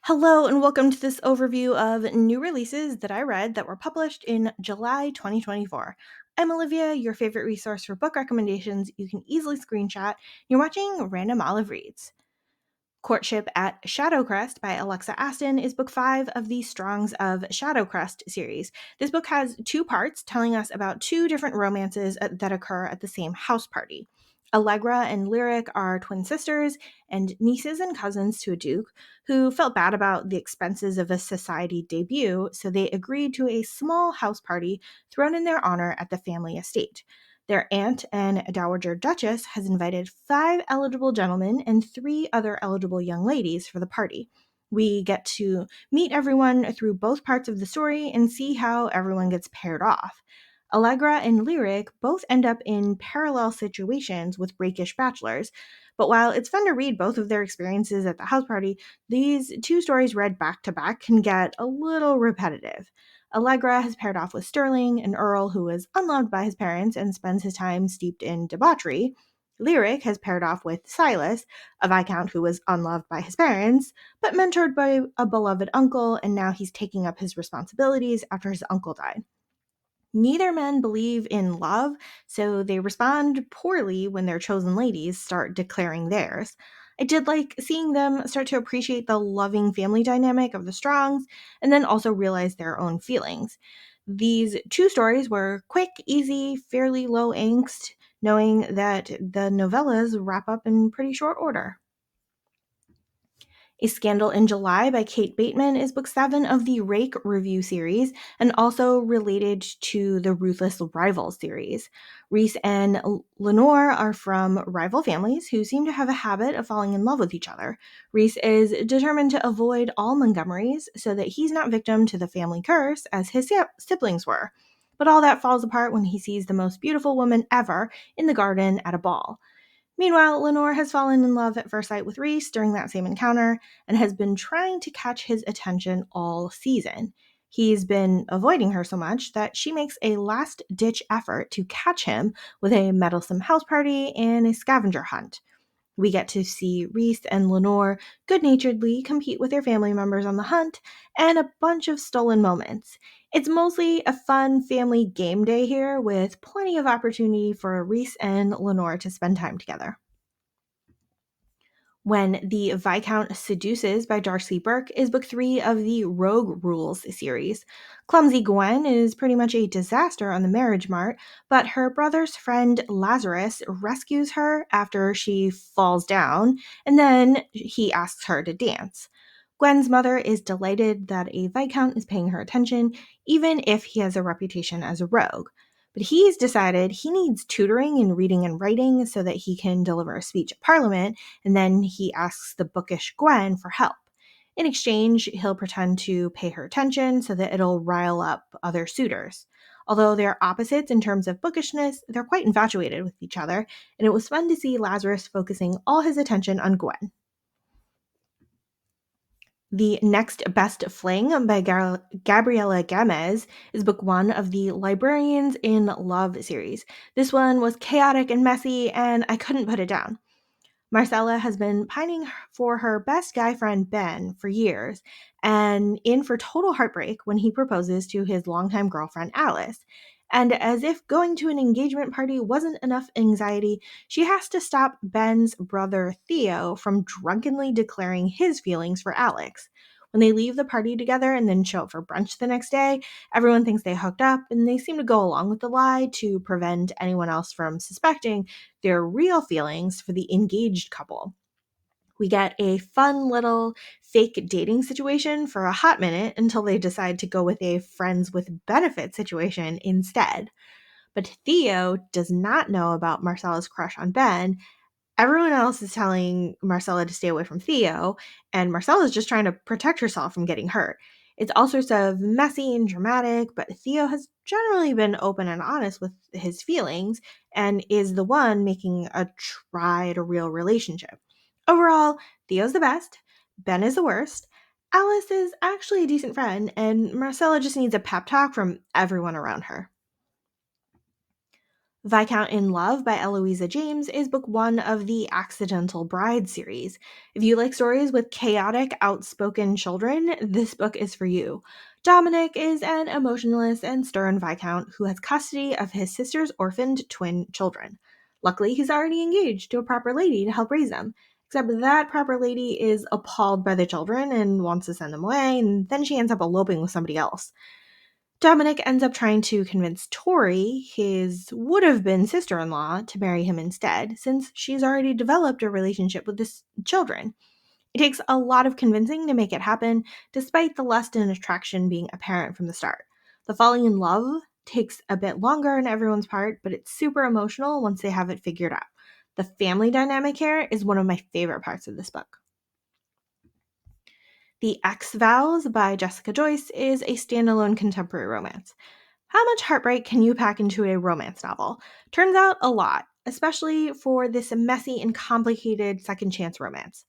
Hello, and welcome to this overview of new releases that I read that were published in July 2024. I'm Olivia, your favorite resource for book recommendations you can easily screenshot. You're watching Random Olive Reads. Courtship at Shadowcrest by Alexa Aston is book 5 of the Strongs of Shadowcrest series. This book has two parts telling us about two different romances that occur at the same house party. Allegra and Lyric are twin sisters and nieces and cousins to a duke who felt bad about the expenses of a society debut, so they agreed to a small house party thrown in their honor at the family estate. Their aunt and dowager duchess has invited 5 eligible gentlemen and 3 other eligible young ladies for the party. We get to meet everyone through both parts of the story and see how everyone gets paired off. Allegra and Lyric both end up in parallel situations with rakish bachelors, but while it's fun to read both of their experiences at the house party, these two stories read back to back can get a little repetitive. Allegra has paired off with Sterling, an earl who is unloved by his parents and spends his time steeped in debauchery. Lyric has paired off with Silas, a viscount who was unloved by his parents, but mentored by a beloved uncle, and now he's taking up his responsibilities after his uncle died. Neither men believe in love, so they respond poorly when their chosen ladies start declaring theirs. I did like seeing them start to appreciate the loving family dynamic of the Strongs and then also realize their own feelings. These two stories were quick, easy, fairly low angst, knowing that the novellas wrap up in pretty short order. A Scandal in July by Kate Bateman is book 7 of the Rake Review series and also related to the Ruthless Rival series. Reese and Lenore are from rival families who seem to have a habit of falling in love with each other. Reese is determined to avoid all Montgomerys so that he's not victim to the family curse as his siblings were. But all that falls apart when he sees the most beautiful woman ever in the garden at a ball. Meanwhile, Lenore has fallen in love at first sight with Reese during that same encounter and has been trying to catch his attention all season. He's been avoiding her so much that she makes a last ditch effort to catch him with a meddlesome house party and a scavenger hunt. We get to see Reese and Lenore good naturedly compete with their family members on the hunt and a bunch of stolen moments. It's mostly a fun family game day here with plenty of opportunity for Reese and Lenore to spend time together. When the Viscount Seduces by Darcy Burke is book 3 of the Rogue Rules series. Clumsy Gwen is pretty much a disaster on the marriage mart, but her brother's friend Lazarus rescues her after she falls down, and then he asks her to dance. Gwen's mother is delighted that a Viscount is paying her attention, even if he has a reputation as a rogue. But he's decided he needs tutoring in reading and writing so that he can deliver a speech at Parliament, and then he asks the bookish Gwen for help. In exchange, he'll pretend to pay her attention so that it'll rile up other suitors. Although they're opposites in terms of bookishness, they're quite infatuated with each other, and it was fun to see Lazarus focusing all his attention on Gwen. The Next Best Fling by Gabriela Gamez is book 1 of the Librarians in Love series. This one was chaotic and messy, and I couldn't put it down. Marcella has been pining for her best guy friend Ben for years and in for total heartbreak when he proposes to his longtime girlfriend Alice. And as if going to an engagement party wasn't enough anxiety, she has to stop Ben's brother Theo from drunkenly declaring his feelings for Alex. When they leave the party together and then show up for brunch the next day, everyone thinks they hooked up and they seem to go along with the lie to prevent anyone else from suspecting their real feelings for the engaged couple. We get a fun little fake dating situation for a hot minute until they decide to go with a friends with benefits situation instead. But Theo does not know about Marcella's crush on Ben. Everyone else is telling Marcella to stay away from Theo, and Marcella is just trying to protect herself from getting hurt. It's all sorts of messy and dramatic, but Theo has generally been open and honest with his feelings and is the one making a try to real relationship. Overall, Theo's the best, Ben is the worst, Alice is actually a decent friend, and Marcella just needs a pep talk from everyone around her. Viscount in Love by Eloisa James is book one of the Accidental Bride series. If you like stories with chaotic, outspoken children, this book is for you. Dominic is an emotionless and stern Viscount who has custody of his sister's orphaned twin children. Luckily, he's already engaged to a proper lady to help raise them, except that proper lady is appalled by the children and wants to send them away, and then she ends up eloping with somebody else. Dominic ends up trying to convince Tori, his would have been sister in law, to marry him instead, since she's already developed a relationship with his children. It takes a lot of convincing to make it happen, despite the lust and attraction being apparent from the start. The falling in love takes a bit longer on everyone's part, but it's super emotional once they have it figured out. The family dynamic here is one of my favorite parts of this book. The X Vows by Jessica Joyce is a standalone contemporary romance. How much heartbreak can you pack into a romance novel? Turns out a lot, especially for this messy and complicated second chance romance.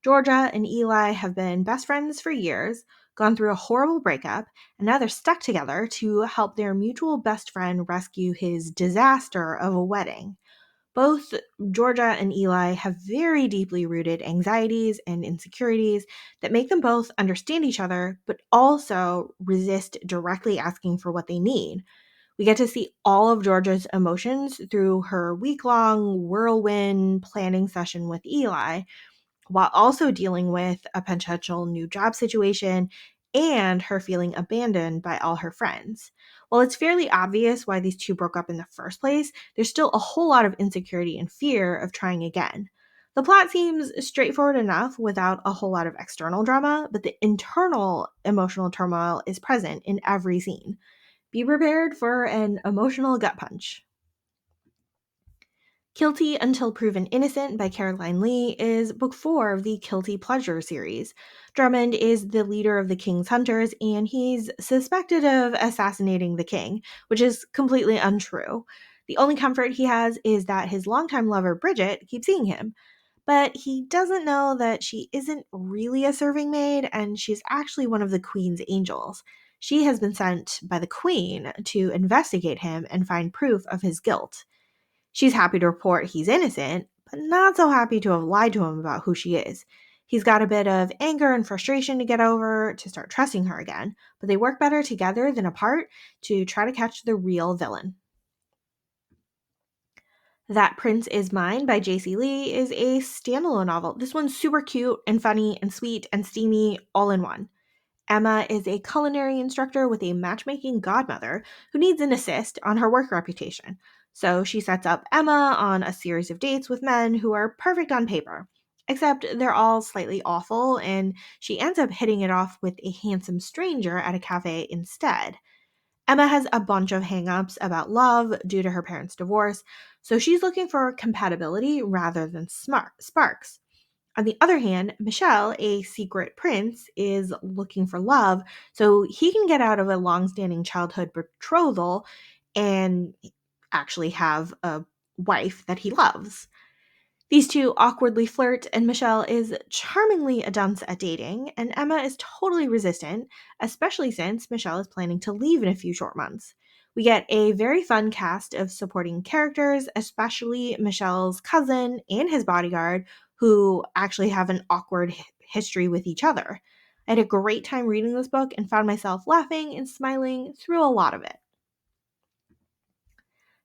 Georgia and Eli have been best friends for years, gone through a horrible breakup, and now they're stuck together to help their mutual best friend rescue his disaster of a wedding. Both Georgia and Eli have very deeply rooted anxieties and insecurities that make them both understand each other, but also resist directly asking for what they need. We get to see all of Georgia's emotions through her week long whirlwind planning session with Eli, while also dealing with a potential new job situation and her feeling abandoned by all her friends. While it's fairly obvious why these two broke up in the first place, there's still a whole lot of insecurity and fear of trying again. The plot seems straightforward enough without a whole lot of external drama, but the internal emotional turmoil is present in every scene. Be prepared for an emotional gut punch. Guilty Until Proven Innocent by Caroline Lee is book four of the Guilty Pleasure series. Drummond is the leader of the King's Hunters, and he's suspected of assassinating the king, which is completely untrue. The only comfort he has is that his longtime lover, Bridget, keeps seeing him. But he doesn't know that she isn't really a serving maid, and she's actually one of the Queen's angels. She has been sent by the Queen to investigate him and find proof of his guilt. She's happy to report he's innocent, but not so happy to have lied to him about who she is. He's got a bit of anger and frustration to get over to start trusting her again, but they work better together than apart to try to catch the real villain. That Prince Is Mine by J.C. Lee is a standalone novel. This one's super cute and funny and sweet and steamy all in one. Emma is a culinary instructor with a matchmaking godmother who needs an assist on her work reputation. So she sets up Emma on a series of dates with men who are perfect on paper, except they're all slightly awful, and she ends up hitting it off with a handsome stranger at a cafe instead. Emma has a bunch of hangups about love due to her parents' divorce, so she's looking for compatibility rather than sparks. On the other hand, Michelle, a secret prince, is looking for love so he can get out of a long-standing childhood betrothal and actually have a wife that he loves. These two awkwardly flirt, and Michelle is charmingly a dunce at dating, and Emma is totally resistant, especially since Michelle is planning to leave in a few short months. We get a very fun cast of supporting characters, especially Michelle's cousin and his bodyguard, who actually have an awkward history with each other. I had a great time reading this book and found myself laughing and smiling through a lot of it.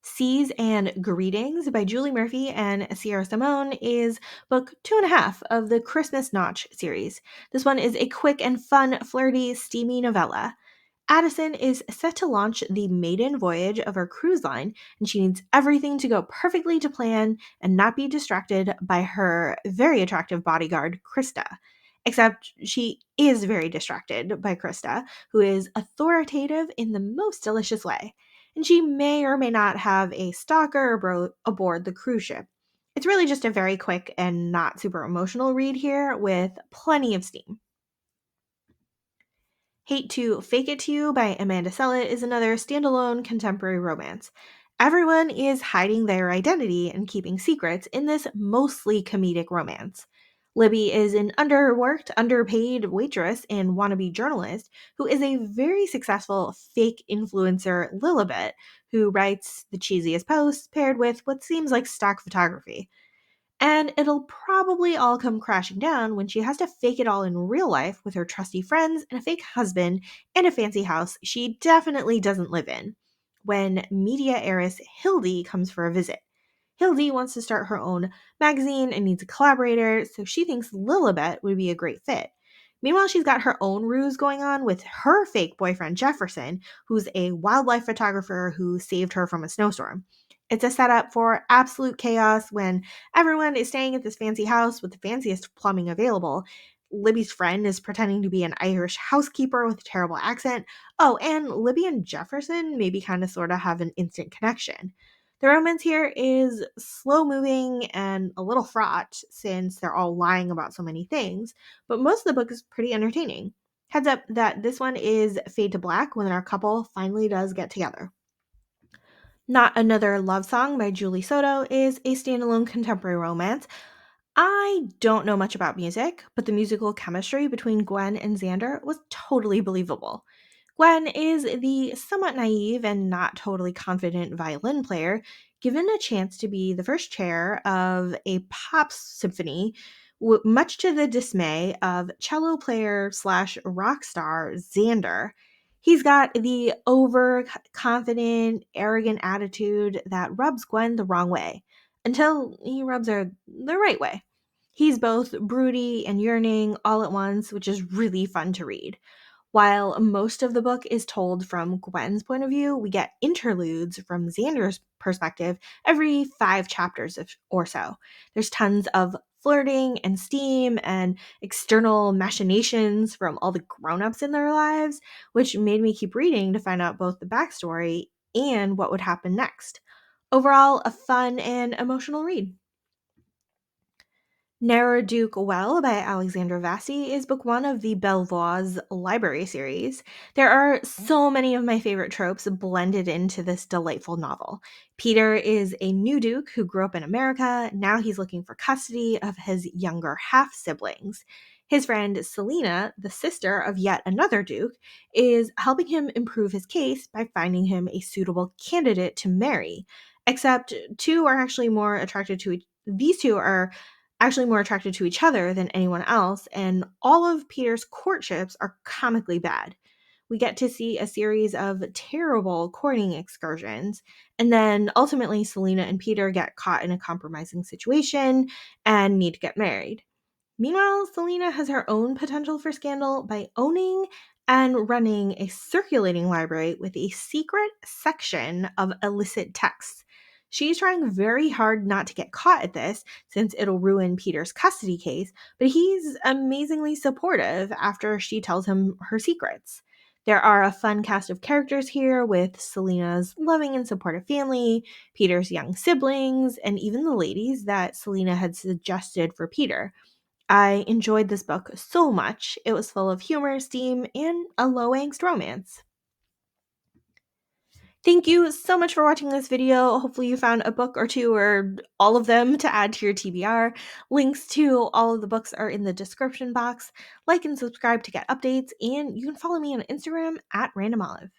Seas and Greetings by Julie Murphy and Sierra Simone is book two and a half of the Christmas Notch series. This one is a quick and fun, flirty, steamy novella. Addison is set to launch the maiden voyage of her cruise line, and she needs everything to go perfectly to plan and not be distracted by her very attractive bodyguard, Krista. Except she is very distracted by Krista, who is authoritative in the most delicious way, and she may or may not have a stalker aboard the cruise ship. It's really just a very quick and not super emotional read here with plenty of steam. Hate to Fake It to You by Amanda Sillett is another standalone contemporary romance. Everyone is hiding their identity and keeping secrets in this mostly comedic romance. Libby is an underworked, underpaid waitress and wannabe journalist who is a very successful fake influencer, Lilibet, who writes the cheesiest posts paired with what seems like stock photography. And it'll probably all come crashing down when she has to fake it all in real life with her trusty friends and a fake husband and a fancy house she definitely doesn't live in. When media heiress Hildy comes for a visit, Hildy wants to start her own magazine and needs a collaborator, so she thinks Lilibet would be a great fit. Meanwhile, she's got her own ruse going on with her fake boyfriend Jefferson, who's a wildlife photographer who saved her from a snowstorm. It's a setup for absolute chaos when everyone is staying at this fancy house with the fanciest plumbing available. Libby's friend is pretending to be an Irish housekeeper with a terrible accent. Oh, and Libby and Jefferson maybe kind of sort of have an instant connection. The romance here is slow moving and a little fraught since they're all lying about so many things, but most of the book is pretty entertaining. Heads up that this one is fade to black when our couple finally does get together. Not Another Love Song by Julie Soto is a standalone contemporary romance. I don't know much about music, but the musical chemistry between Gwen and Xander was totally believable. Gwen is the somewhat naive and not totally confident violin player given a chance to be the first chair of a pop symphony, much to the dismay of cello player slash rock star Xander. He's got the overconfident, arrogant attitude that rubs Gwen the wrong way until he rubs her the right way. He's both broody and yearning all at once, which is really fun to read. While most of the book is told from Gwen's point of view, we get interludes from Xander's perspective every 5 chapters or so. There's tons of flirting and steam and external machinations from all the grown-ups in their lives, which made me keep reading to find out both the backstory and what would happen next. Overall, a fun and emotional read. Ne'er-Duke Well by Alexandra Vassie is book one of the Belvoise library series. There are so many of my favorite tropes blended into this delightful novel. Peter is a new duke who grew up in America. Now he's looking for custody of his younger half siblings. His friend Selena, the sister of yet another duke, is helping him improve his case by finding him a suitable candidate to marry. Except two are actually more attracted to each these two are actually more attracted to each other than anyone else, and all of Peter's courtships are comically bad. We get to see a series of terrible courting excursions, and then ultimately Selena and Peter get caught in a compromising situation and need to get married. Meanwhile, Selena has her own potential for scandal by owning and running a circulating library with a secret section of illicit texts. She's trying very hard not to get caught at this since it'll ruin Peter's custody case, but he's amazingly supportive after she tells him her secrets. There are a fun cast of characters here with Selena's loving and supportive family, Peter's young siblings, and even the ladies that Selena had suggested for Peter. I enjoyed this book so much. It was full of humor, steam, and a low angst romance. Thank you so much for watching this video. Hopefully you found a book or two or all of them to add to your TBR. Links to all of the books are in the description box. Like and subscribe to get updates, and you can follow me on Instagram at randomolive.